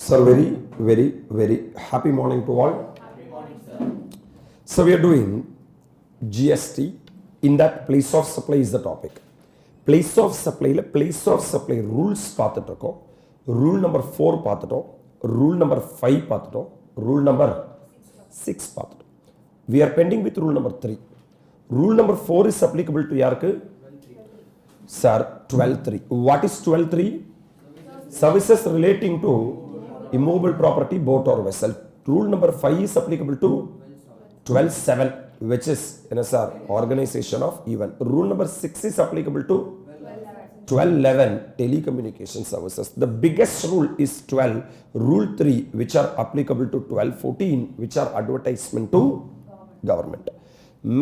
Sir, very happy morning to all. Happy morning, sir. So we are doing GST. In that, place of supply is the topic. Place of supply rules பார்த்துட்டு இருக்கோம். Rule number 4 பார்த்துட்டோம். Rule number 5 பார்த்துட்டோம். Rule number 6 பார்த்துட்டோம். We are pending with rule number 3. Rule number 4 is applicable to யாருக்கு? Sir, 12.3. What is 12.3? Services relating to immovable property, boat or vessel. Rule number 5 is applicable to 12.7, which is sir, organization of event. Rule number 6 is applicable to 12.11, telecommunication services. The biggest rule is 12. Rule 3, which are applicable to 12.14, which are advertisement to government.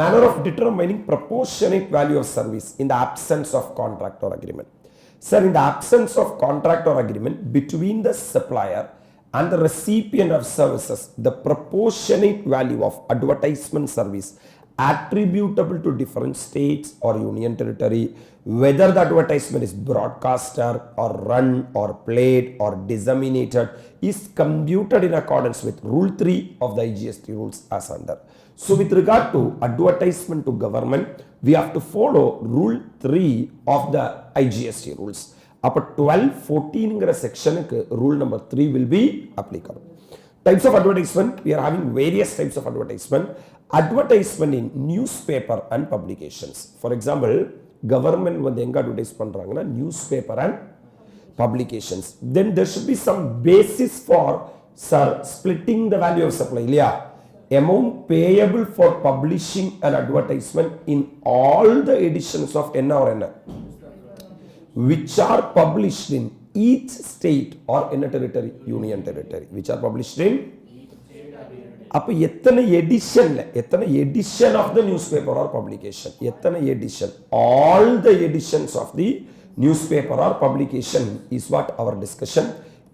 Manner of determining proportionate value of service in the absence of contract or agreement. Sir, in the absence of contract or agreement between the supplier and the recipient of services, the proportionate value of advertisement service attributable to different states or union territory, whether the advertisement is broadcaster or run or played or disseminated, is computed in accordance with Rule 3 of the IGST rules as under. So with regard to advertisement to government, we have to follow Rule 3 of the IGST rules. Up 12.14 section, rule number 3 will be applicable. Types of advertisement, we are having various types of advertisement. Advertisement in newspaper and publications. For example, government வந்து எங்க advertise பண்றாங்கன்னா newspaper and publications. Then there should be some basis for splitting the value of supply. இல்லையா? Amount payable for publishing an advertisement in all the editions of என்ன or என்ன which are published in each state or in a territory, union territory, which are published in அப்ப எத்தனை edition of the newspaper or publication, எத்தனை edition, all the editions of the newspaper or publication is what our discussion.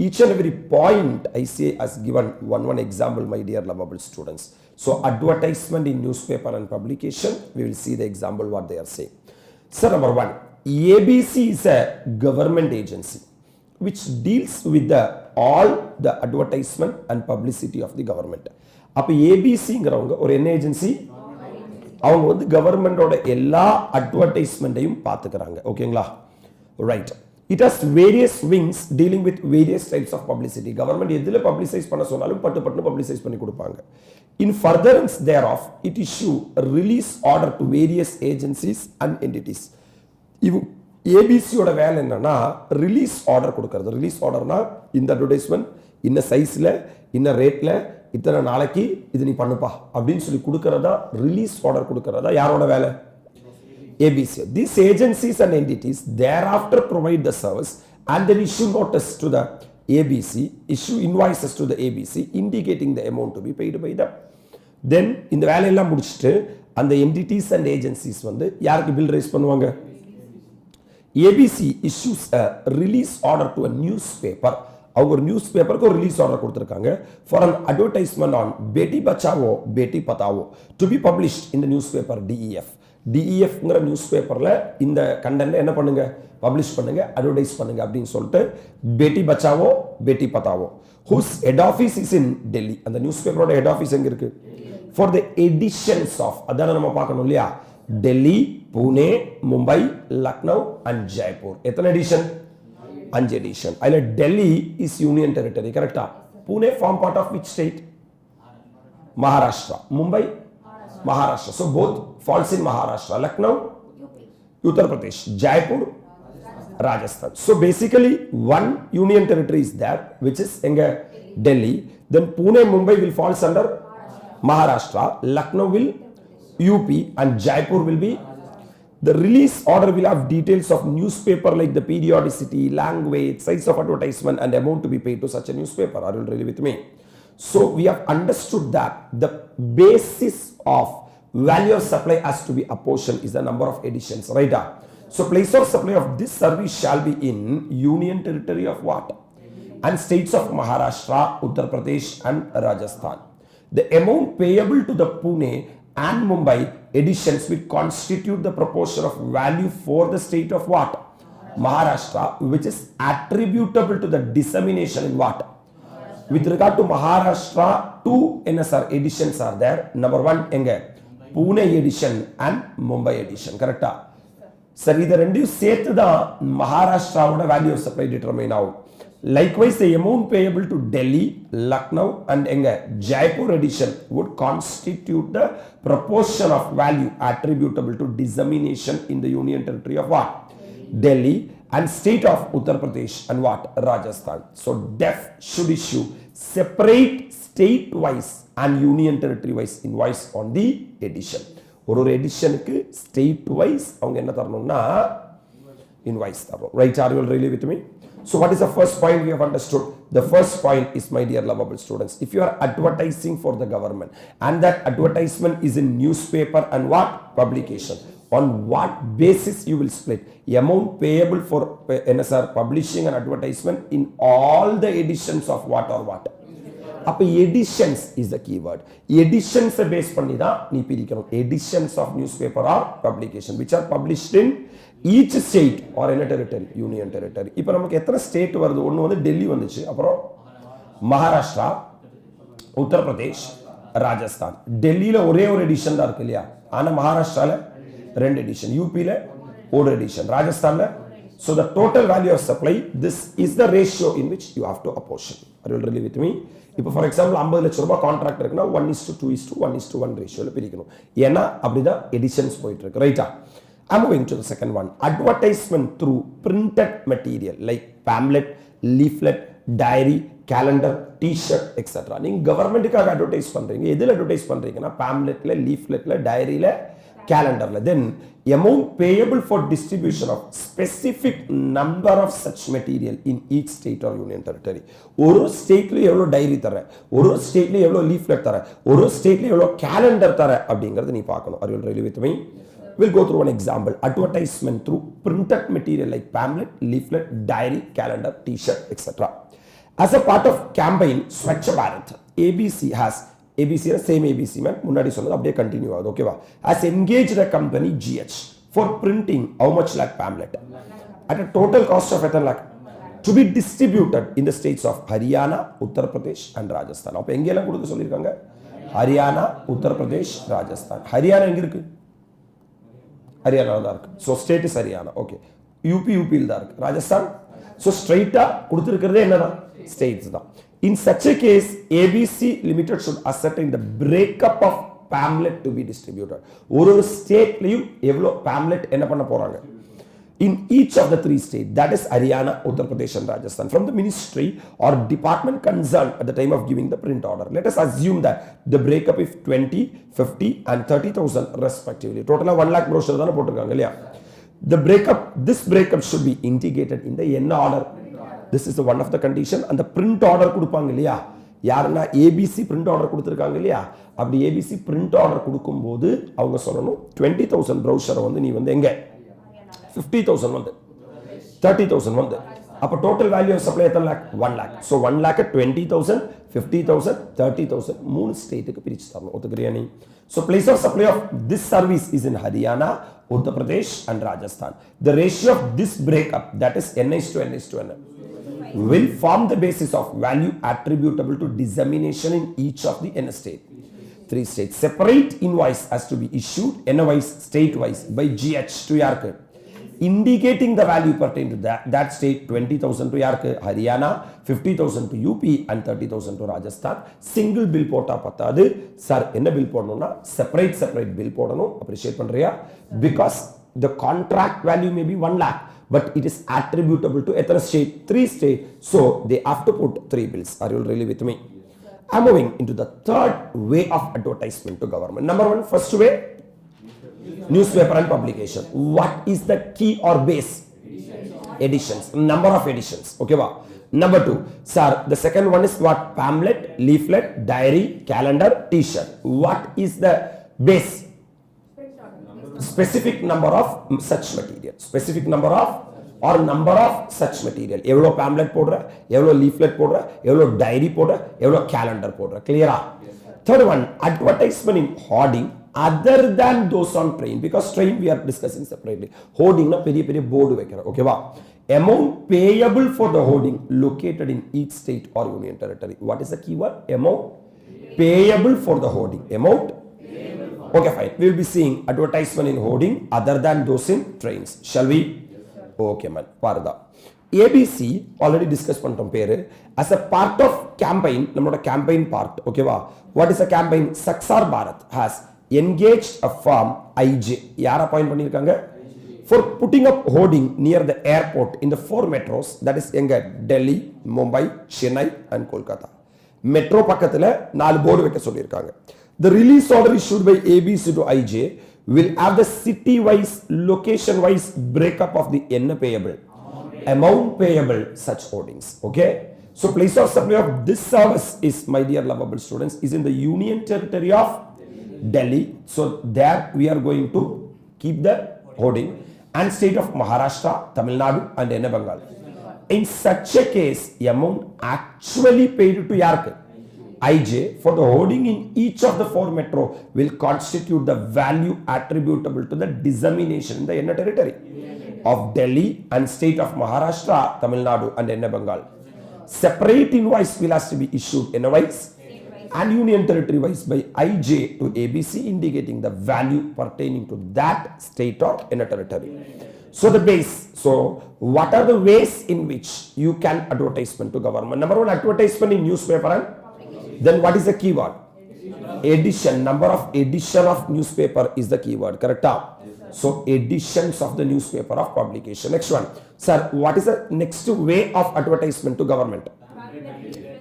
Each and every point I say as given one example, my dear lovable students. So advertisement in newspaper and publication, we will see the example what they are saying. So number 1, ABC is a government agency which deals with all the advertisement and publicity of the government. அப்ப ஏபிசிங்கிறவங்க ஒரு என்ன agency? அவங்க வந்து கவர்மெண்டோட எல்லா அட்வர்டைஸ்மெண்ட்டையும் பார்த்துக்கிறாங்க. ஓகேங்களா? Right. It has various wings dealing with various types of publicity. Government எதில பப்ளிசைஸ் பண்ண சொன்னாலும் பட்டு பப்ளிசைஸ் பண்ணி கொடுப்பாங்க. In furtherance thereof, it issue a release order to various agencies and entities. இவ் ஏபிசியோட வேலை என்னன்னா ரிலீஸ் ஆர்டர் கொடுக்கிறது. ரிலீஸ் ஆர்டர்னா இந்த அட்வர்டைஸ்மெண்ட் இன்ன சைஸ்ல இன்ன ரேட்ல இத்தனை நாளைக்கு இது நீ பண்ணுப்பா அப்படின்னு சொல்லி கொடுக்கறதா ரிலீஸ் ஆர்டர் கொடுக்கறதா யாரோட வேலை? ABC. These agencies and entities thereafter provide the service and then issue notice to the ABC, issue invoices to the ABC indicating the amount to be paid by them. Then இந்த வேலையெல்லாம் முடிச்சிட்டு அந்த entities and agencies வந்து யாருக்கு bill rice பண்ணுவாங்க? ABC issues a release order to a newspaper. அவங்க ஒரு news பேப்பருக்கு ஒரு ரிலீஸ் ஆர்டர் கொடுத்துருக்காங்க for an advertisement on Beti Bachao Beti Padhao to be published in the news paper DEF. டிஇஎஃப்ங்கிற நியூஸ் பேப்பரில் இந்த கண்டென்ட் என்ன பண்ணுங்க? பப்ளிஷ் பண்ணுங்க, அட்வர்டைஸ் பண்ணுங்க அப்படின்னு சொல்லிட்டு Beti Bachao Beti Padhao whose head office is in Delhi. அந்த நியூஸ் பேப்பரோட ஹெட் ஆஃபீஸ் எங்க இருக்கு? ஃபார் த எடிஷன்ஸ் ஆஃப் அதான நம்ம பார்க்கணும் இல்லையா? டெல்லி, புனே, மும்பை, லக்னோ அண்ட் ஜெய்ப்பூர். எத்தனை edition? 5 edition. Delhi is union territory, correct? Pune form part of which state? Maharashtra. Mumbai? Maharashtra. So both falls in Maharashtra. Lucknow? Uttar Pradesh. Jaipur? Rajasthan. So basically one union territory is there which is Delhi. Then Pune, Mumbai will falls under Maharashtra. Lucknow will UP and Jaipur will be. The release order will have details of newspaper like the periodicity, language, size of advertisement and amount to be paid to such a newspaper. Are you really with me? So we have understood that the basis of value of supply has to be apportioned is the number of editions, right? So place of supply of this service shall be in union territory of what? And states of Maharashtra, Uttar Pradesh and Rajasthan. The amount payable to the Pune and Mumbai editions will constitute the proportion of value for the state of what? Maharashtra, which is attributable to the dissemination in what? With regard to Maharashtra, two NSR editions are there. Number one, Pune edition and Mumbai edition. Correct? Sir, this ரெண்டையும் சேர்த்து தான் மகாராஷ்டிராவோட value of supply determine ஆகும். Likewise, the amount payable to Delhi, Lucknow and Jaipur edition would constitute the proportion of value attributable to dissemination in the union territory of what? Delhi and state of Uttar Pradesh and what? Rajasthan. So, DEF should issue separate state-wise and union territory-wise invoice on the edition. ஒரு editionக்கு state-wise அவங்க என்ன தரணும்னா invoice தரணும். Right? Are you all really with me? So what is the first point we have understood? The first point is, my dear lovable students, if you are advertising for the government and that advertisement is in newspaper and what? Publication. On what basis you will split? Amount payable for NSR publishing and advertisement in all the editions of what or what? அப்ப editions is the keyword. Editions base பண்ணி தான் நீ பிரிக்கணும். Editions of newspaper or publication which are published in each state or in a territory, union territory. இப்போ நமக்கு எத்தனை state வருது? ஒன்னு வந்து டெல்லி வந்துச்சு, அப்புறம் மகாராஷ்டிரா, உத்தர பிரதேஷ், ராஜஸ்தான். டெல்லியில ஒரே ஒரு எடிஷன் தான் இருக்கு இல்லையா? ஆனா மகாராஷ்டிரால ரெண்டு எடிஷன், யூபில ஒரு எடிஷன், ராஜஸ்தான்ல. So the total value of supply, this is the ratio in which you have to apportion. Are you really with me? இப்போ ஃபார் எக்ஸாம்பிள் 50 லட்சம் ரூபாய் கான்ட்ராக்ட் இருக்குன்னா 1:2:1:1 ரேஷியோல பிரிக்கணும். ஏன்னா அப்படிதான் எடிஷன்ஸ் போயிட்டு இருக்கு. ரைட்டா? I'm moving to the second one. Advertisement through printed material like pamphlet, leaflet, diary, calendar, t-shirt, etc. நீங்க கவர்மெண்ட்டுக்காக அட்வர்டைஸ் பண்றீங்க. எதுல அட்வர்டைஸ் பண்றீங்கன்னா pamphletல, leafletல, diaryல, calendarல. Then amount payable for distribution of specific number of such material in each state or union territory. ஒரு ஸ்டேட்ல எவ்வளவு diary தர, ஒரு ஸ்டேட்ல எவ்வளவு லீஃப்லெட் தர, ஒரு ஸ்டேட்ல எவ்வளவு calendar தர அப்படிங்கறது நீ பார்க்கணும். Are you really with me? We'll go through one example. Advertisement through printed material like pamphlet, leaflet, diary, calendar, t-shirt, etc. As a part of campaign Swachh Bharat, ABC is same ABC man முன்னாடி சொன்னது அப்படியே continue ஆகுது. ஓகேவா? Has engaged a company GH for printing how much lakh pamphlet at a total cost of 8 lakh to be distributed in the states of Haryana, Uttar Pradesh and Rajasthan. அப்ப எங்க எல்லாம் கொடுக்க சொல்லிருக்காங்க? ஹரியானா, உத்தர பிரதேஷ், ராஜஸ்தான். ஹரியானா எங்க இருக்கு? ஹரியானா தான் இருக்கு. So state is Haryana. Okay. UP தான் இருக்கு. ராஜஸ்தான். So straight-ஆ கொடுத்திருக்கிறது என்னதான்? States தான். In such a case, ABC Limited should ascertain the breakup of pamphlet to be distributed. ஒரு ஸ்டேட்லயும் எவ்வளவு pamphlet என்ன பண்ண போறாங்க? In each of the three states, that is Haryana, Uttar Pradesh and Rajasthan, from the ministry or department concerned at the time of giving the print order. Let us assume that the breakup is 20, 50 and 30,000 respectively. Total 1 lakh brochure தான போட்டுருக்காங்க இல்லையா? This breakup should be indicated in the N order. This is the one of the condition. And the print order கொடுப்பாங்க இல்லையா? யாருன்னா ABC print order கொடுத்திருக்காங்க இல்லையா? அப்படி ABC print order கொடுக்கும்போது அவங்க சொல்லணும் 20,000 brochure வந்து நீ வந்து எங்க 50,000 வந்து 30,000 வந்து அப்ப total value of supply எத்தனை lakh? 1 lakh. So 1 lakh 20,000, 50,000, 30,000 மூணு ஸ்டேட்டுக்கு பிரிச்சு தரணும். ஒத்துக்கறியா நீ? So place of supply of this service is in Haryana, Uttar Pradesh and Rajasthan. The ratio of this breakup, that is N:1 will form the basis of value attributable to dissemination in each of the N state. 3 states. Separate invoice has to be issued N-wise, state-wise by GH to யாருக்கு? Indicating the value pertaining to that state. 20,000 to யாருக்கு? Haryana, 50,000 to UP and 30,000 to Rajasthan. Single bill போட்டா பத்தாது. Sir என்ன bill போடணும்னா separate bill போடணும். Appreciate பண்றியா? Because the contract value may be 1 lakh. But it is attributable to etra state? 3 state. So they have to put 3 bills. Are you really with me? I'm moving into the third way of advertisement to government. Number 1, first way, newspaper and publication. What is the key or base? Editions. Number of editions. Okay, wow. Number 2, sir, the second one is what? Pamphlet, leaflet, diary, calendar, t-shirt. What is the base? Specific number of such material. Specific number of or number of such material. எவ்வளோ pamphlet போடுற, எவ்வளோ leaflet போடுற, எவ்வளோ diary போடுற, எவ்வளோ calendar போடுற. Clear? Third one, advertisement in hoarding other than those on train, because train we are discussing separately. Hoarding na பெரிய பெரிய போர்டு வைக்கிறோம். ஓகேவா? Amount payable for the hoarding located in each state or union territory. What is the keyword? Amount payable for the hoarding. Amount. Okay, fine. We will be seeing advertisement in hoarding other than those in trains. Shall we? Okay, man. Parada. ABC already discussed பண்ணிட்டோம் பேரு. As a part of campaign, நம்மளோட campaign part, ஓகேவா? What is a campaign? Saksar Bharat has engaged a firm IJ. யார appoint பண்ணிருக்காங்க? For putting up hoarding near the airport in the 4 metros, that is எங்க? Delhi, Mumbai, Chennai and Kolkata. Metro பக்கத்துல 4 board வைக்க சொல்லிருக்காங்க. The release order issued by ABC to IJ will have the city-wise, location-wise breakup of the N payable, amount payable such hoardings. Okay? So place of supply of this service is, my dear lovable students, is in the Union Territory of Delhi. So there we are going to keep the hoarding, and state of Maharashtra, Tamil Nadu and ANM Bengal. In such a case, amount actually paid to Yark IJ for the hoarding in each of the 4 metro will constitute the value attributable to the dissemination in the inner territory of Delhi and state of Maharashtra, Tamil Nadu and ANM Bengal. Separate invoice will have to be issued invoice and union territory wise by IJ to ABC, indicating the value pertaining to that state or inner territory. So the base. So what are the ways in which you can advertisement to government? Number 1, advertisement in newspaper, and then what is the keyword? Edition. Number of edition of newspaper is the keyword. Correct? So editions of the newspaper of publication. Next one. Sir, what is the next way of advertisement to government?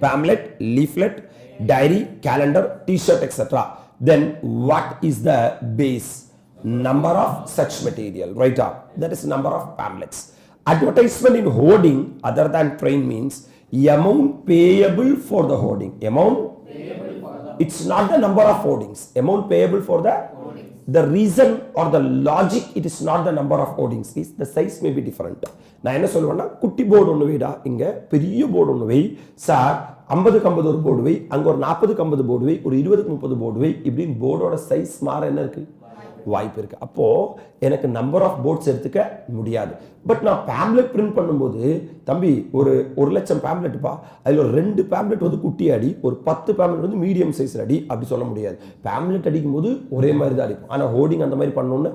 Pamphlet, leaflet, diary, calendar, t-shirt, etc. Then what is the base? Number of such material. Right up. That is number of pamphlets. Advertisement in hoarding other than train means amount payable for the hoarding. Amount payable for the, it's not the number of hoardings. Amount payable for the hoardings. The reason or the logic it is not the number of hoardings is the size may be different. நான் என்ன சொல்லுவேன்னா, குட்டி board ஒன்று வைடா, இங்க பெரிய board ஒன்று வை sir, 50-50 ஒரு போர்டு வை, அங்க ஒரு 40-50 போர்டு வை, ஒரு 20-30 போர்டு வை, இப்படின்னு போர்டோட சைஸ் மாற என்ன இருக்கு? வாய்ப்பு இருக்கு. அப்போ எனக்கு நம்பர் ஆஃப் போர்ட்ஸ் எடுத்துக்க முடியாது. பட் நான் பேம்லெட் பிரிண்ட் பண்ணும்போது, தம்பி ஒரு 1,00,000 பேம்லெட்டுப்பா, அதில் ஒரு 2 பேம்லெட் வந்து குட்டி அடி, ஒரு 10 பேம்லெட் வந்து மீடியம் சைஸ் அடி, அப்படி சொல்ல முடியாது. பேம்லெட் அடிக்கும் போது ஒரே மாதிரி தான் அடிக்கும். ஆனால் ஹோர்டிங் அந்த மாதிரி பண்ணணும்னு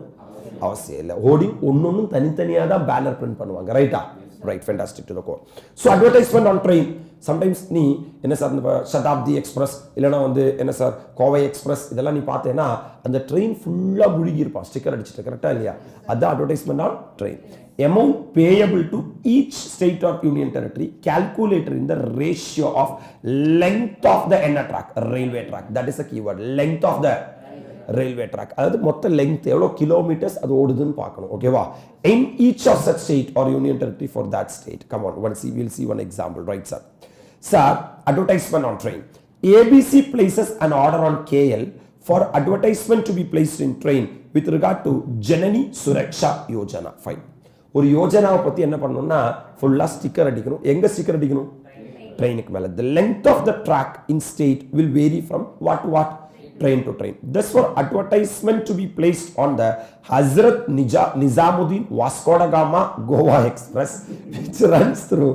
அவசியம் இல்லை. ஹோர்டிங் ஒன்னொன்னும் தனித்தனியாக தான் பேனர் பிரிண்ட் பண்ணுவாங்க. ரைட்டா? Right, fantastic to the core. So advertisement on train. Sometimes நீ என்ன சார் இந்த சதாப்தி எக்ஸ்பிரஸ் இல்லைனா வந்து என்ன சார் கோவை எக்ஸ்பிரஸ் இதெல்லாம் நீ பார்த்தேன்னா அந்த ட்ரெயின் ஃபுல்லாக முழுகியிருப்பான் ஸ்டிக்கர் அடிச்சுட்டு. கரெக்டாக இல்லையா? அதுதான் advertisement on train. Amount payable to each state or union territory calculated in the ratio of length of the inner track, railway track. That is the keyword. Length of the railway track. அதாவது மொத்த length எவ்வளோ kilometres அது ஓடுதுன்னு பார்க்கணும். ஓகேவா? In each of such state or union territory for that state. Come on, we'll see one example. Right, sir? Sir, advertisement on train. ABC places an order on KL for advertisement to be placed in train with regard to Janani Suraksha Yojana. Fine. ஒரு யோஜனாவை பற்றி என்ன பண்ணணும்னா ஃபுல்லாக sticker அடிக்கணும். எங்கே sticker அடிக்கணும்? ட்ரெயினுக்கு மேலே. The length of the track in state will vary from what to what? Train to train. Thus for advertisement to be placed on the Hazrat Nizamuddin Vasco da Gama Goa Express which runs through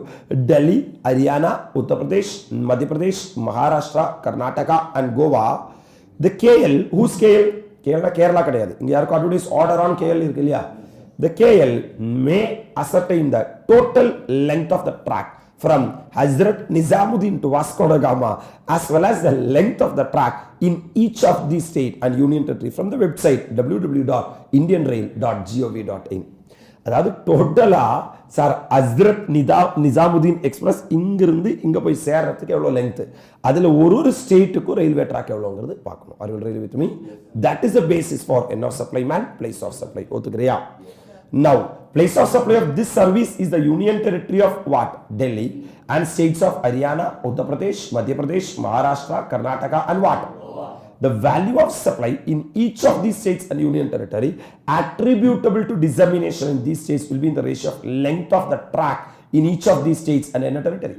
Delhi, Haryana, Uttar Pradesh, Madhya Pradesh, Maharashtra, Karnataka and Goa. The KL, who's KL? Kerala கிடையாது. இங்கே யாருக்கும் advertise order on KL இருக்கு இல்லையா? The KL may ascertain the total length of the track from Hazrat Nizamuddin to Vasco da Gama as well as the length of the track in each of these state and union territory from the website www.indianrail.gov.in. அதாவது டோட்டலா sir Hazrat Nizamuddin express இங்கிருந்து இங்க போய் சேர்றதுக்கு எவ்வளோ length, அதில் ஒரு ஸ்டேட்டுக்கும் railway track எவ்வளோங்கிறது பார்க்கணும். Are will railway with me? That is the basis for an of supply man, place of supply. ஒத்துக்கிறியா? Now, place of supply of this service is the union territory of what? Delhi and states of Haryana, Uttar Pradesh, Madhya Pradesh, Maharashtra, Karnataka and what? The value of supply in each of these states and union territory attributable to dissemination in these states will be in the ratio of length of the track in each of these states and union territory.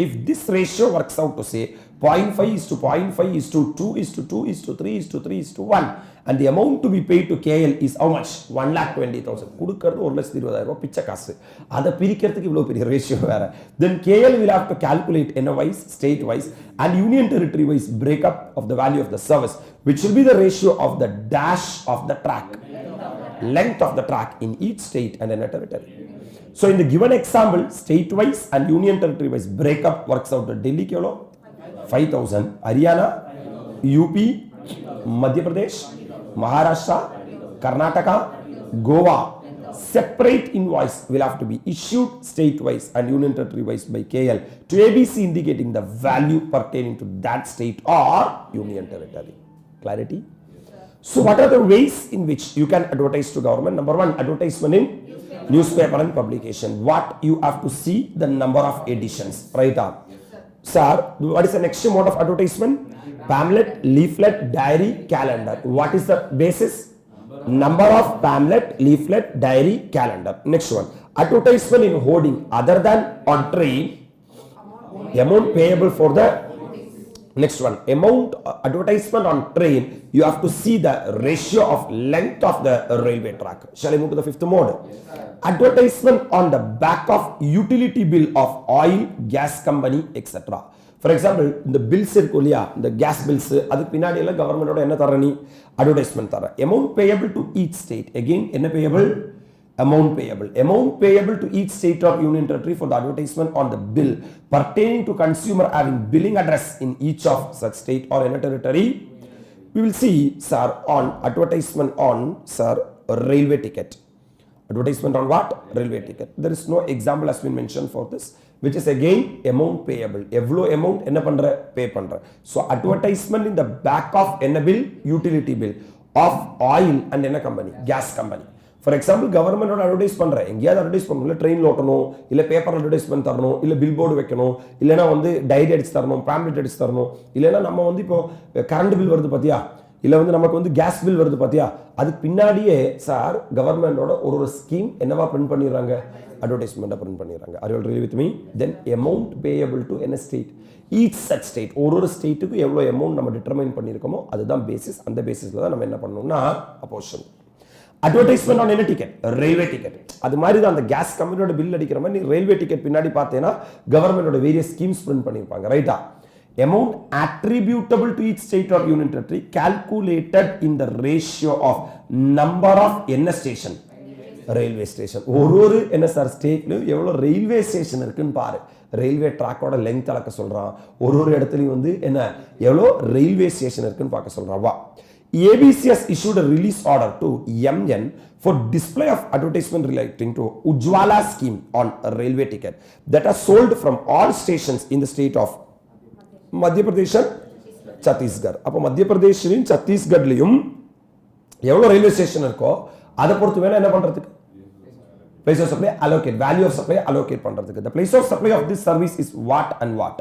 If this ratio works out to say 0.5 is to 0.5 is to 2 is to 2 is to 3 is to 3 is to 1, and the amount to be paid to KL is how much? 1,20,000. கொடுக்கிறது 1,20,000 பிச்சை காசு. அதை பிரிக்கிறதுக்கு இவ்வளவு பெரிய ratio வேற. Then KL will have to calculate NO wise, state wise and union territory wise breakup of the value of the service, which will be the ratio of the dash of the track, length of the track in each state and in a territory. So in the given example, state wise and union territory wise breakup works out to Delhi ki evlo 5,000, Haryana, UP, Madhya Pradesh, Maharashtra, Karnataka, Goa. Separate invoice will have to be issued state wise and union territory wise by KL to ABC, indicating the value pertaining to that state or union territory. Clarity? So what are the ways in which you can advertise to government? Number one, advertisement in newspaper and publication. What you have to see the number of editions. Right on. Sir, what is the next mode of advertisement? Pamphlet, leaflet, diary, calendar. What is the basis? Number of pamphlet, leaflet, diary, calendar. Next one. Advertisement in hoarding other than on train. Amount payable for the next one. Amount advertisement on train. You have to see the ratio of length of the railway track. Shall I move to the fifth mode? Advertisement on the back of utility bill of oil, gas company, etc. For example, the bills the gas bills, அதுக்கு பின்னாடி எல்லாம் கவர்மெண்டோட என்ன தர நீ advertisement தர. Amount payable to each state. Again, என்ன payable? Amount payable. Amount payable to each state or union territory for the advertisement on the bill pertaining to consumer having billing address in each of such state or in a territory. We will see, sir, on advertisement on, sir, railway ticket. Advertisement on what? Railway ticket. There is no example has been mentioned for this, which is again amount payable. Evlo amount enna pandra pay pandra. So advertisement in the back of enna bill, utility bill of oil and enna company, gas company. For example, government ஓட advertise பண்றேன், எங்கேயாவது advertise பண்ணணும், இல்லை ட்ரெயினில் ஓட்டணும், இல்லை paper advertisement தரணும், இல்லை பில் போர்டு வைக்கணும், இல்லைனா வந்து டைரி அடிச்சு தரணும், பேம்ப்ளெட் அடிச்சு தரணும், இல்லைனா நம்ம வந்து இப்போ கரண்ட் பில் வருது பார்த்தியா, இல்லை வந்து நமக்கு வந்து கேஸ் பில் வருது பார்த்தியா, அதுக்கு பின்னாடியே சார் கவர்மெண்டோட ஒரு ஸ்கீம் என்னவா பிரிண்ட் பண்ணிடுறாங்க, அட்வர்டைஸ்மெண்ட்டை பிரிண்ட் பண்ணிடுறாங்க. Are you all ready with me? Then amount payable to any state. Each such state, ஒரு ஸ்டேட்டுக்கு எவ்வளோ அமௌண்ட் நம்ம டிட்டர்மைன் பண்ணியிருக்கோமோ அதுதான் பேசிஸ். அந்த பேசிஸில் தான் நம்ம என்ன பண்ணணும்னா அப்போர்ஷன். அட்வர்டைஸ்மெண்ட் ஆன் என்ன டிக்கெட்? Railway ticket. அது மாதிரி தான் அந்த கேஸ் கம்பெனியோட பில் அடிக்கிற மாதிரி நீ ரயில்வே டிக்கெட் பின்னாடி பார்த்தேன்னா கவர்மெண்டோட வேரியஸ் ஸ்கீம்ஸ் பிரிண்ட் பண்ணியிருப்பாங்க. ரைட்டா? Amount attributable to each state or union territory calculated in the ratio of number of என்ன ஸ்டேஷன்? Railway station. ஒரு என்ன சார் ஸ்டேட்லையும் எவ்வளோ ரயில்வே ஸ்டேஷன் இருக்குன்னு பாரு. ரயில்வே ட்ராக்கோட லெங்த் அளக்க சொல்கிறான். ஒரு இடத்துலையும் வந்து என்ன எவ்வளோ ரயில்வே ஸ்டேஷன் இருக்குன்னு பார்க்க சொல்கிறான். வா. ABC has issued a release order to MN for display of advertisement relating to Ujjwala scheme on a railway ticket that are sold from all stations in the state of Madhya Pradesh and Chhattisgarh. அப்போ மத்திய பிரதேஷ்லையும் சத்தீஸ்கட்லையும் எவ்வளோ railway station இருக்கோ அதை பொறுத்து வேணா என்ன பண்ணுறதுக்கு place of supply allocate, value of supply allocate பண்றதுக்கு. The place of supply of this service is what and what.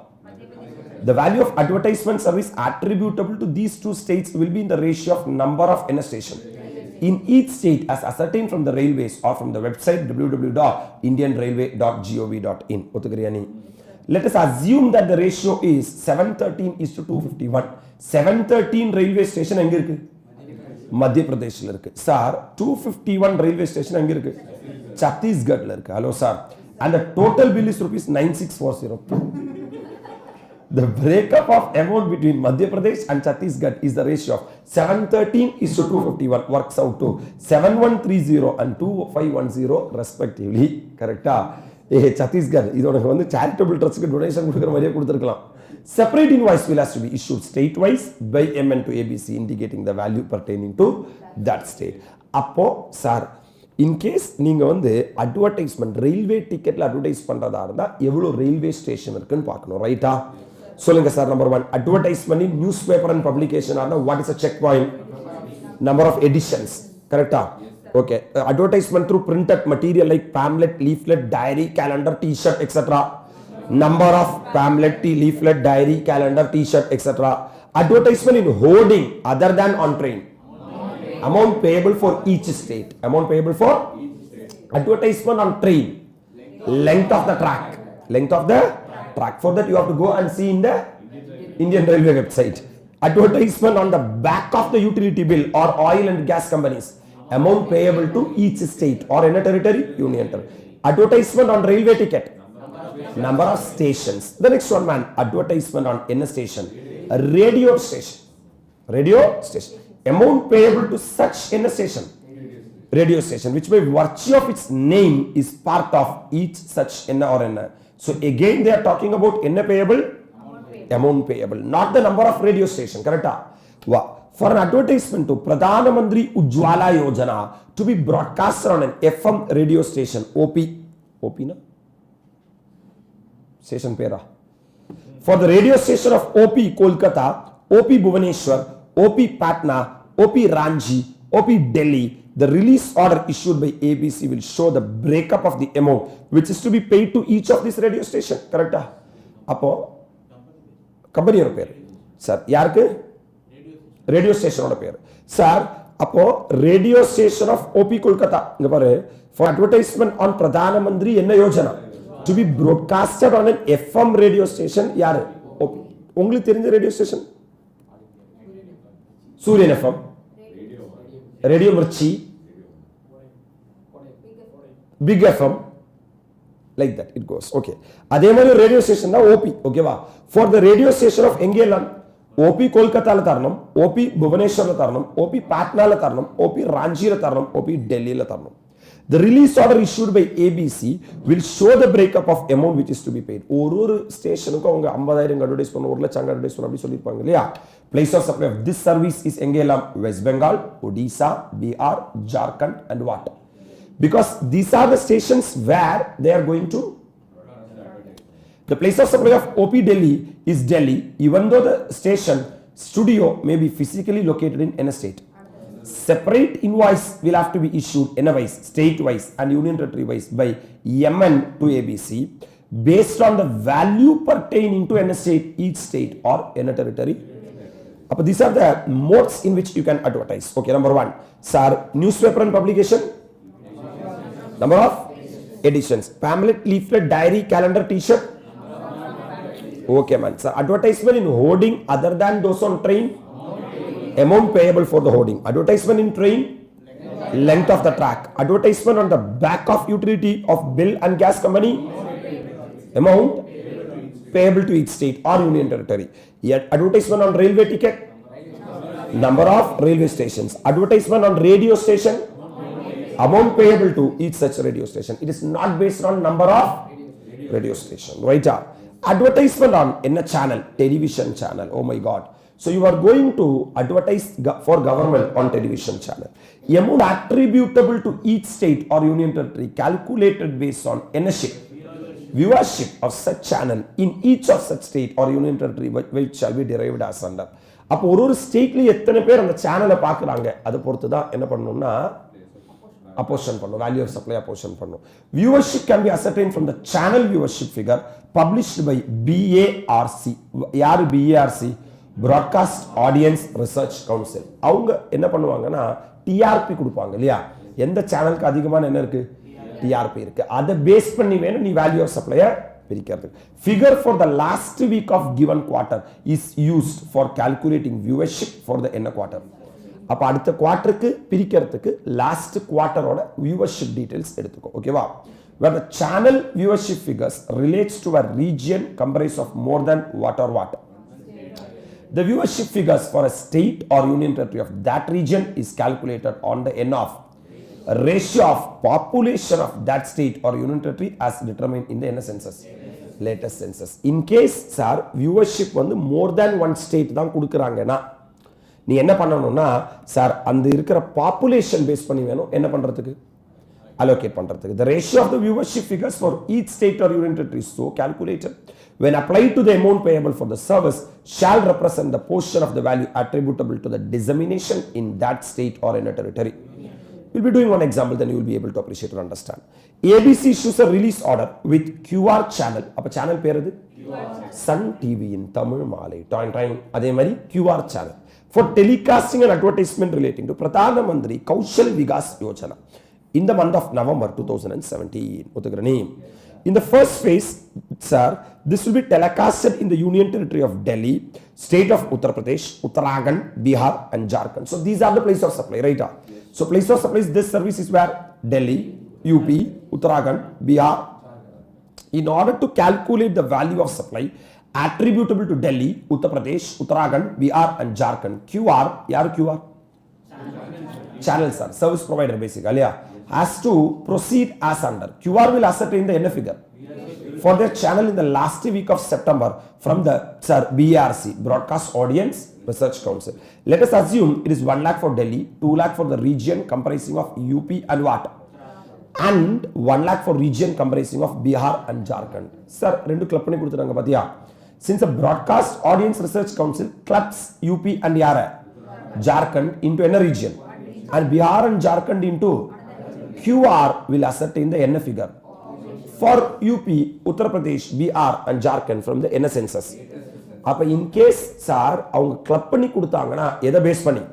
The value of advertisement service attributable to these two states will be in the ratio of number of N station in each state as ascertained from the railways or from the website www.indianrailway.gov.in. ஒத்துக்கிறியானி? Let us assume that the ratio is 713:251. 713 railway station எங்க இருக்கு? மத்திய பிரதேஷ்ல இருக்கு. Sir 251 railway station எங்க இருக்கு? சத்தீஸ்கட்ல இருக்கு. Hello sir. And the total bill is rupees 9640. The breakup of amount between Madhya Pradesh and Chhattisgarh is the ratio of 713:251 works out to 7130 and 2510 respectively. Correcta? Chhattisgarh இதோட வந்து charitable trustக்கு donation கொடுக்கிற மாதிரியே கொடுத்திருக்கலாம். Separate invoice will have to be issued state-wise by MN to ABC indicating the value pertaining to that state. அப்போ sir in case நீங்கள் வந்து advertisement railway டிக்கெட்டில் advertise பண்ணுறதா இருந்தால் எவ்வளோ ரயில்வே ஸ்டேஷன் இருக்குன்னு பார்க்கணும். ரைட்டா? சொல்லுங்க sir. Number 1 advertisement in news paper and publication ஆனால் what is a check point? Number of editions. கரெக்டா? Okay. Advertisement through printed material like pamphlet, leaflet, diary, calendar, T-shirt etcetera. Number of pamphlet, leaflet, diary, calendar, t-shirt, etc. Advertisement in hoarding other than on train. Amount payable for each state. Amount payable for advertisement on train. Length of the track. Length of the track. For that you have to go and see in the Indian Railway website. Advertisement on the back of the utility bill or oil and gas companies. Amount payable to each state or in a territory, union territory. Advertisement on railway ticket. Number of stations. The next one, man. Advertisement on in a station. A radio station. Radio station. Amount payable to such in a station. Radio station, which by virtue of its name is part of each such in or in a. So again they are talking about in a payable, amount payable, not the number of radio station. Correct? For an advertisement to Pradhana Mantri Ujjwala Yojana to be broadcasted on an FM radio station, OP na? Station pera. For the radio station of OP Kolkata, OP Bhubaneswar, OP Patna, OP Ranchi, OP Delhi, the release order issued by ABC will show the breakup of the amount which is to be paid to each of this radio station. Correct? Appo company oda per sir yarku radio station oda per sir appo radio station of OP Kolkata inga paru for advertisement on Pradhana Mantri enna yojana to be broadcasted on an FM radio station yaru OP ungalku therinja radio station Suryan FM Radio Mirchi, Big FM, like that it goes. Okay. Adhe mari radio station na OP. Okay va. For the radio station of Engelan, OP Kolkata la tarnam, OP Bhubaneswar la tarnam, OP Patna la tarnam, OP Ranchi la tarnam, OP Delhi la tarnam. The release order issued by ABC will show the breakup of amount which is to be paid. Oru station ko avanga 50000 advertise pannu 1 lakh advertise pannu appdi sollirpaanga illaya. Place of supply of this service is Engelam, West Bengal, Odisha, Bihar, Jharkhand and what? Because these are the stations where they are going to. The place of supply of OP Delhi is Delhi, even though the station studio may be physically located in a state. Separate invoice will have to be issued NA-wise, state-wise and union territory-wise by MN to ABC based on the value pertaining to a state, each state or in a territory. These are the modes in which you can advertise. Okay, number 1. Sir, newspaper and publication. Number of editions. Pamphlet, leaflet, diary, calendar, t-shirt. Okay, man. Sir, advertisement in hoarding other than those on train. Amount payable for the hoarding. Advertisement in train. Length of the track. Advertisement on the back of utility of bill and gas company. Amount payable to each state or union territory. Yet advertisement on railway ticket. Number of railway stations. Advertisement on radio station. Amount payable to each such radio station. It is not based on number of radio station. Right? Advertisement on in a channel, television channel. Oh my God. So you are going to advertise for government on television channel. Amount attributable to each state or union territory calculated based on viewership of such channel in each of such state or union territory which shall be derived as under. அப்போ ஒரு ஸ்டேட்ல எத்தனை பேர் அந்த சேனலை பார்க்குறாங்க அதை பொறுத்து தான் என்ன பண்ணணும்னா அப்போர்ஷன் பண்ணணும், வேல்யூ ஆஃப் சப்ளை அப்போர்ஷன் பண்ணணும். Viewership can be ascertained from the channel viewership figure published by BARC. யாரு BARC? Broadcast audience research council. அவங்க என்ன பண்ணுவாங்கன்னா டிஆர்பி கொடுப்பாங்க இல்லையா, எந்த சேனலுக்கு அதிகமான என்ன இருக்கு டிஆர்பி இருக்கு, அதை பேஸ் பண்ணி வேணும் நீ வேல்யூ ஆஃப் சப்ளையை பிரிக்கிறது. Figure for the last week of given quarter is used for calculating viewership for the என்ன குவார்ட்டர். அப்போ அடுத்த குவார்ட்டருக்கு பிரிக்கிறதுக்கு லாஸ்ட் குவார்ட்டரோட வியூவர்ஷிப் டீடைல்ஸ் எடுத்துக்கோ. ஓகேவா? where the channel viewership figures relates to a region comprised of more than what or what. The viewership figures for a state or union territory of that region is calculated on the N of a ratio of population of that state or union territory as determined in the N census, latest census. In case sir viewership வந்து more than one state தான் கொடுக்குறாங்கன்னா நீ என்ன பண்ணணும்னா sir அந்த இருக்கிற population base பண்ணி வேணும் என்ன பண்றதுக்கு allocate பண்றதுக்கு. The ratio of the viewership figures for each state or union territory is so calculated when applied to the amount payable for the service shall represent the portion of the value attributable to the dissemination in that state or in a territory. We'll be doing one example, then you will be able to appreciate and understand. ABC issues a release order with QR channel. அப்ப channel பேர் எது? Sun TV in Tamil Malay. Time அதே மாதிரி QR channel for telecasting and advertisement relating to Pradhana Mantri Kaushal Vikas Yojana in the month of November 2017. ஒத்துக்கிறனே In the first phase, sir, this will be telecasted in the Union Territory of Delhi, State of Uttar Pradesh, Uttarakhand, Bihar and Jharkhand. So these are the place of supply, right? So place of supply is this service is where? Delhi, UP, Uttarakhand, Bihar. In order to calculate the value of supply attributable to Delhi, Uttar Pradesh, Uttarakhand, Bihar and Jharkhand, QR, yaar QR? Channel, sir, service provider basically, yeah, has to proceed as under. QR will ascertain the NF figure for their channel in the last week of September from the BRC, Broadcast Audience Research Council. Let us assume it is 1 lakh for Delhi, 2 lakh for the region comprising of UP and what? And 1 lakh for region comprising of Bihar and Jharkhand. Sir, rendu club panni kuduthanga pathiya. Since the Broadcast Audience Research Council clubs UP and Jharkhand into a region and Bihar and Jharkhand into QR will ascertain the NF figure for UP, Uttar Pradesh, Bihar and Jharkhand from the NS census. Appa in case sir avanga club panni kudutangana edha base panni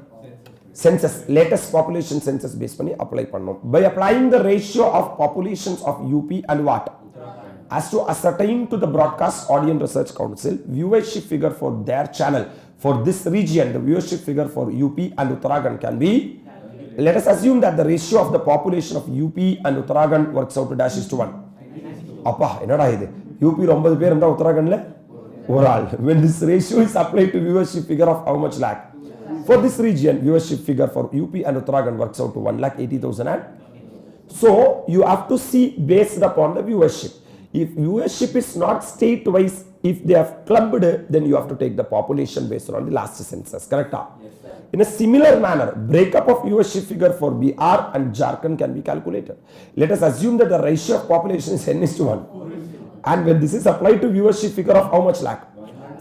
census, latest population census base panni apply pannom. By applying the ratio of populations of UP and what? As to ascertain to the Broadcast Audience Research Council viewership figure for their channel for this region, the viewership figure for UP and Uttarakhand can be, let us assume that the ratio of the population of UP and Uttarakhand works out to dash is to 1. Appa, enada idu? UP lo 9 per unda Uttarakhand le oral. When this ratio is applied to viewership figure of how much lakh? For this region, viewership figure for UP and Uttarakhand works out to 1,80,000 and so you have to see based upon the viewership. If viewership is not state-wise, if they have clubbed, then you have to take the population based on the last census. Correct? Yes, in a similar manner, breakup of viewership figure for Bihar and Jharkhand can be calculated. Let us assume that the ratio of population is n:1. And when this is applied to viewership figure of how much lakh?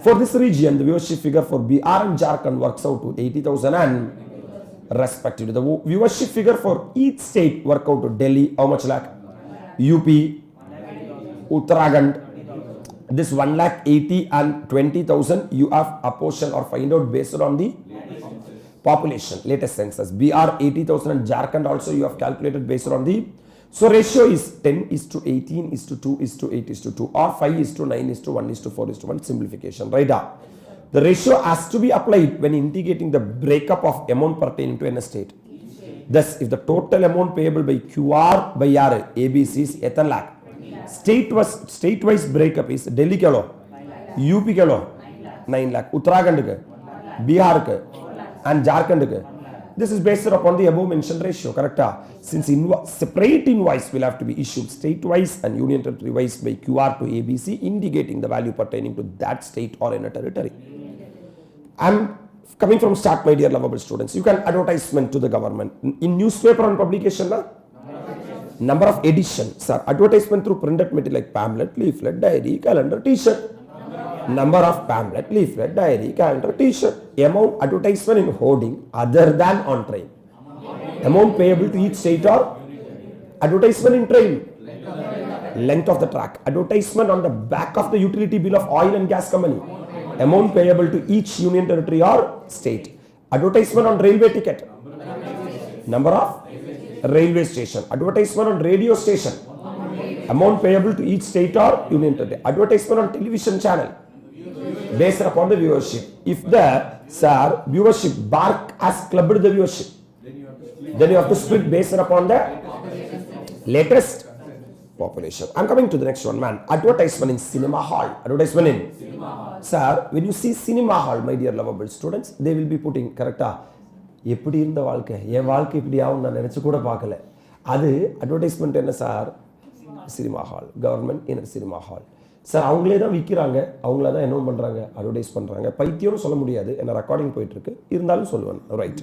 For this region, the viewership figure for Bihar and Jharkhand works out to 80,000 and respectively. The viewership figure for each state work out to Delhi, how much lakh? UP, Uttarakhand, this 1,80,000 and 20,000 you have apportion or find out based on the population, latest census. BR 80,000 and Jharkhand also you have calculated based on the, so ratio is 10:18:2:8:2 or 5:9:1:4:1 simplification, right? The ratio has to be applied when indicating the breakup of amount pertaining to an state. Thus, if the total amount payable by QR by ABC is 8 lakh, state-wise breakup is Delhi ke lo, UP ke lo 9 lakh, Uttarakhand ke, Bihar ke and Jharkhand ke. This is based upon the above mentioned ratio, correct? Since separate invoice will have to be issued state-wise and union territory-wise by QR to ABC, indicating the value pertaining to that state or in a territory. I'm coming from start, my dear lovable students. You can advertisement to the government in newspaper and publication. Number of edition, sir. Advertisement through printed material like pamphlet, leaflet, diary, calendar, t-shirt. Number of pamphlet, leaflet, diary, calendar, t-shirt. Amount advertisement in hoarding other than on train. Amount payable to each state or advertisement in train. Length of the track. Advertisement on the back of the utility bill of oil and gas company. Amount payable to each union territory or state. Advertisement on railway ticket. Number of railway station. Advertisement on radio station. Amount payable to each state or union territory. Advertisement on television channel. Based upon the viewership. If the viewership bar has clubbed the viewership, then you have to split based upon the latest population. I'm coming to the next one, man. Advertisement in cinema hall. Advertisement in cinema hall. Sir, when you see cinema hall, my dear lovable students, they will be putting, correct? எப்படி இருந்த வாழ்க்கை என் வாழ்க்கை இப்படி ஆகும் நான் நினைச்சு கூட பார்க்கல. அது அட்வர்டைஸ்மெண்ட் என்ன sir? Cinema hall, government in cinema hall. Sir அவங்களே தான் விற்கிறாங்க, அவங்கள தான் என்ன பண்ணுறாங்க, அட்வர்டைஸ் பண்ணுறாங்க. பைத்தியம்னு சொல்ல முடியாது, என்ன ரெக்கார்டிங் போயிட்டு இருக்கு, இருந்தாலும் சொல்லுவேன். Right.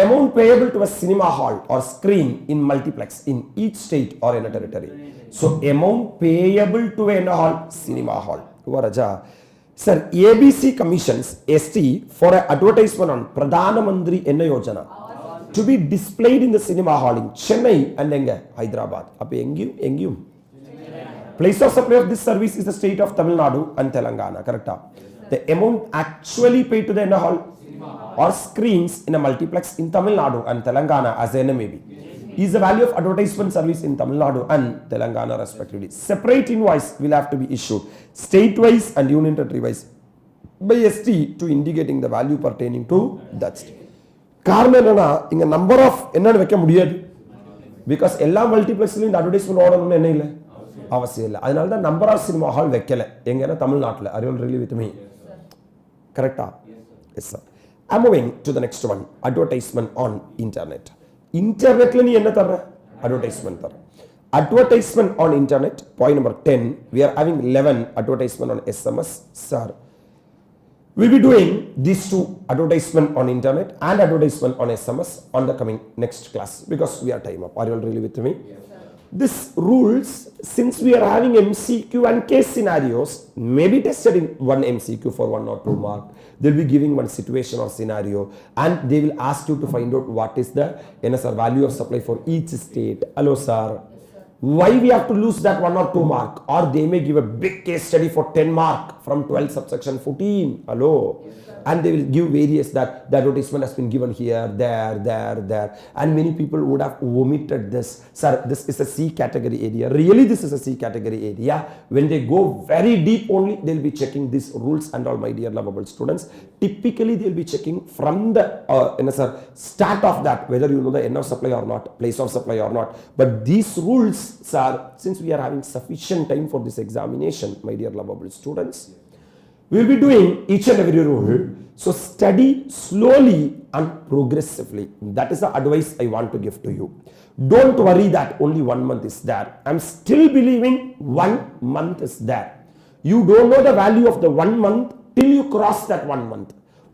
Amount payable to a cinema hall or screen in multiplex in each state or in a territory. So amount payable to a hall, cinema hall. Varaja. Sir, ABC commissions ST for an advertisement on Pradhana Mantri Enna Yojana to be displayed in the cinema hall in Chennai and Hyderabad. Appo engiyum. Place of supply of this service is the state of Tamil Nadu and Telangana. Correct? The amount actually paid to the Enna hall or screens in a multiplex in Tamil Nadu and Telangana as NMAB is the value of advertisement service in Tamil Nadu and Telangana respectively. Separate invoice will have to be issued state-wise and union territory-wise by ST to indicating the value pertaining to that state. காரணம் என்னன்னா இங்க number of என்னன்னு வைக்க முடியாது because எல்லா மல்டிப்ளெக்ஸ்லயும் advertisement ஓடணும்னு என்ன இல்லை அவசியம் இல்லை. அதனால தான் நம்பர் ஆஃப் சினிமா ஹால் வைக்கல எங்கன்னா தமிழ்நாட்டில். Are you all really with me? கரெக்டா? Yes sir. I'm moving to the next one. Advertisement on internet. Internetல நீ என்ன தர? Advertisement தர. Advertisement on internet. Point number 10. We are having 11 advertisement on SMS. Sir, we'll be doing these two, advertisement on internet and advertisement on SMS, on the coming next class because we are time up. Are you all really with me? Yes, this rules, since we are having MCQ and case scenarios, may be tested in one MCQ for 1 or 2 mark. They'll be giving one situation or scenario and they will ask you to find out what is the NSR value of supply for each state. Hello sir. Why we have to lose that 1 or 2 mark? Or they may give a big case study for 10 mark from 12 subsection 14. Hello. Yes, and they will give various that the advertisement has been given here, there. And many people would have omitted this. Sir, this is a C category area. Really, this is a C category area. When they go very deep only, they'll be checking these rules and all, my dear lovable students. Typically, they'll be checking from the start of that, whether you know the end of supply or not, place of supply or not. But these rules, sir, since we are having sufficient time for this examination, my dear lovable students, we will be doing each and every rule. So study slowly and progressively. That is the advice I want to give to you. Don't worry that only 1 month is there. I'm still believing 1 month is there. You don't know the value of the 1 month till you cross that 1 month.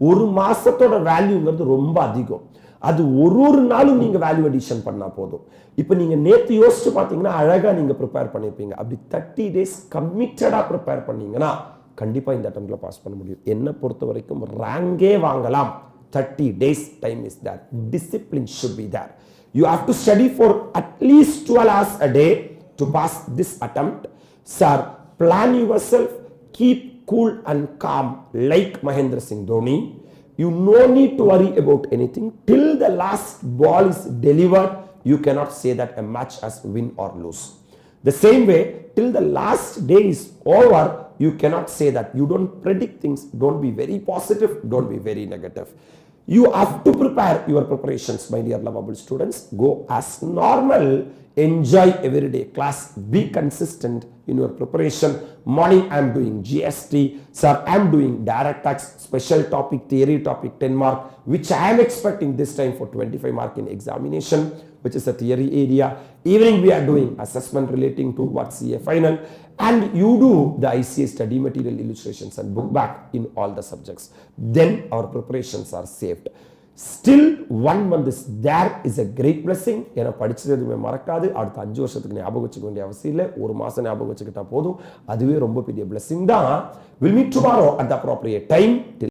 ஒரு மாசத்தோட வேல்யூங்கிறது ரொம்ப அதிகம். அது ஒரு நாளும் நீங்க value addition பண்ணா போதும். இப்போ நீங்க நேத்து யோசிச்சு பாத்தீங்கன்னா அழகா நீங்க ப்ரிப்பேர் பண்ணிருப்பீங்க. அப்படி 30 days கமிட்டடா ப்ரிப்பேர் பண்ணீங்கன்னா கண்டிப்பா இந்த அட்டெம்ப்ட்ல பாஸ் பண்ண முடியும். என்ன பொறுத்த வரைக்கும் ரேங்கே வாங்கலாம். 30 days time is there. Discipline should be there. You have to study for at least 12 hours a day to pass this attempt. Sir, plan yourself, keep cool and calm like Mahendra Singh Dhoni. You no need to worry about anything till the last ball is delivered. You cannot say that a match has win or lose. The same way, till the last day is over, you cannot say that. You don't predict things. Don't be very positive. Don't be very negative. You have to prepare your preparations, my dear lovable students. Go as normal. Enjoy everyday class. Be consistent in your preparation. Morning I am doing GST. Sir, I am doing direct tax, special topic, theory topic, 10 mark, which I am expecting this time for 25 mark in examination, which is a theory area. Evening we are doing assessment relating to what CA final. And you do the ICA study material illustrations and book back in all the subjects. Then our preparations are saved. Still 1 month is there is a great blessing. ஏன்னா படிச்சது எதுவுமே மறக்காது. அடுத்த 5 வருஷத்துக்கு ஞாபகம் வச்சுக்க வேண்டிய அவசியம் இல்லை. ஒரு மாசம் ஞாபகம் வச்சுக்கிட்டா போதும். அதுவே ரொம்ப பெரிய blessing தான். We'll meet tomorrow at the appropriate time.